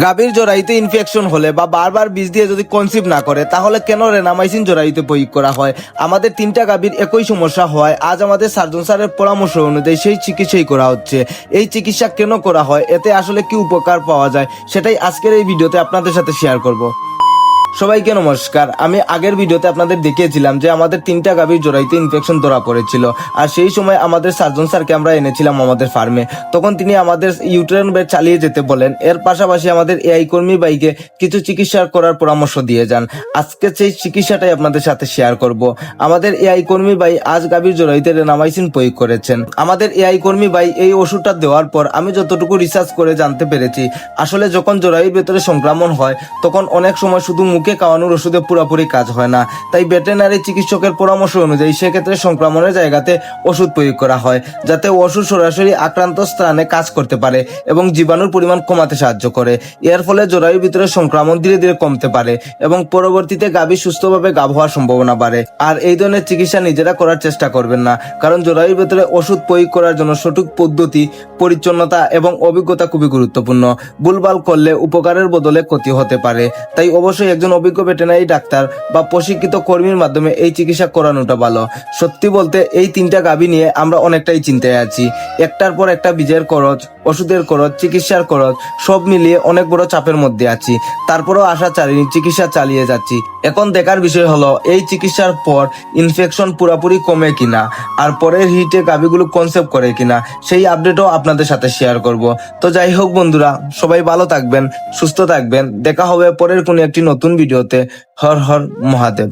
গাভীর জরায়ুতে ইনফেকশন হলে বা বারবার বীজ দিয়ে যদি কনসিভ না করে তাহলে কেন রেনামাইসিন জরায়ুতে প্রয়োগ করা হয়? আমাদের 3টা গাভীর একই সমস্যা হয়। আজ আমাদের সার্জন স্যারের পরামর্শ অনুযায়ী সেই চিকিৎসাই করা হচ্ছে। এই চিকিৎসা কেন করা হয়, এতে আসলে কি উপকার পাওয়া যায়, সেটাই আজকের এই ভিডিওতে আপনাদের সাথে শেয়ার করব। সবাইকে নমস্কার। আমি আগের ভিডিওতে আপনাদের দেখিয়েছিলাম যে আমাদের 3টা গাভীর জরায়ুতে ইনফেকশন ধরা পড়েছিল, আর সেই সময় আমাদের সার্জন স্যারকে আমরা এনেছিলাম আমাদের ফার্মে। তখন তিনি আমাদের ইউটেরাইন বেড চালিয়ে যেতে বলেন, এর পাশাপাশি আমাদের এআই কর্মী ভাইকে কিছু চিকিৎসা করার পরামর্শ দিয়ে যান। আজকে সেই চিকিৎসাটাই আপনাদের সাথে শেয়ার করব। আমাদের এআই কর্মী ভাই আজ গাভীর জরায়ুতে রেনামাইসিন প্রয়োগ করেছেন। আমাদের এআই কর্মী ভাই এই ওষুধটা দেওয়ার পর আমি যতটুকু রিসার্চ করে জানতে পেরেছি, আসলে যখন জরায়ুর ভেতরে সংক্রমণ হয় তখন অনেক সময় শুধু মুখে খাওয়ানোর ওষুধে পুরোপুরি কাজ হয় না। তাই ভেটেরিনারি চিকিৎসকের পরামর্শ অনুযায়ী সেক্ষেত্রে সংক্রমণের জায়গাতে ওষুধ প্রয়োগ করা হয়, যাতে ওষুধ সরাসরি আক্রান্ত স্থানে কাজ করতে পারে এবং জীবাণুর পরিমাণ কমাতে সাহায্য করে। এর ফলে জরায়ুর ভিতরে সংক্রমণ ধীরে ধীরে কমতে পারে এবং পরবর্তীতে গাভী সুস্থভাবে গাভ হওয়ার সম্ভাবনা বাড়ে। আর এই ধরনের চিকিৎসা নিজেরা করার চেষ্টা করবেন না, কারণ জরায়ুর ভিতরে ওষুধ প্রয়োগ করার জন্য সঠিক পদ্ধতি, পরিচ্ছন্নতা এবং অভিজ্ঞতা খুবই গুরুত্বপূর্ণ। ভুলভাল করলে উপকারের বদলে ক্ষতি হতে পারে। তাই অবশ্যই একজন অভিজ্ঞ ভেটেরিনারি ডাক্তার বা প্রশিক্ষিত কর্মীর মাধ্যমে এই চিকিৎসা করানোটা ভালো। সত্যি বলতে এই 3টা গাভী নিয়ে আমরা অনেকটাই চিন্তায় আছি। একটার পর একটা বীজের খরচ, ওষুধের খরচ, চিকিৎসার খরচ সব মিলিয়ে অনেক বড় চাপের মধ্যে আছি। তারপরেও আশা চালিয়ে চিকিৎসা চালিয়ে যাচ্ছি। এখন দেখার বিষয় হলো এই চিকিৎসার পর ইনফেকশন পুরোপুরি কমে কিনা, আর পরের হিটে গাভীগুলো কনসেপ্ট করে কিনা, সেই আপডেটও আপনাদের সাথে শেয়ার করব। তো যাই হোক বন্ধুরা, সবাই ভালো থাকবেন, সুস্থ থাকবেন। দেখা হবে পরের কোনো একটি নতুন ভিডিওতে। হর হর মহাদেব।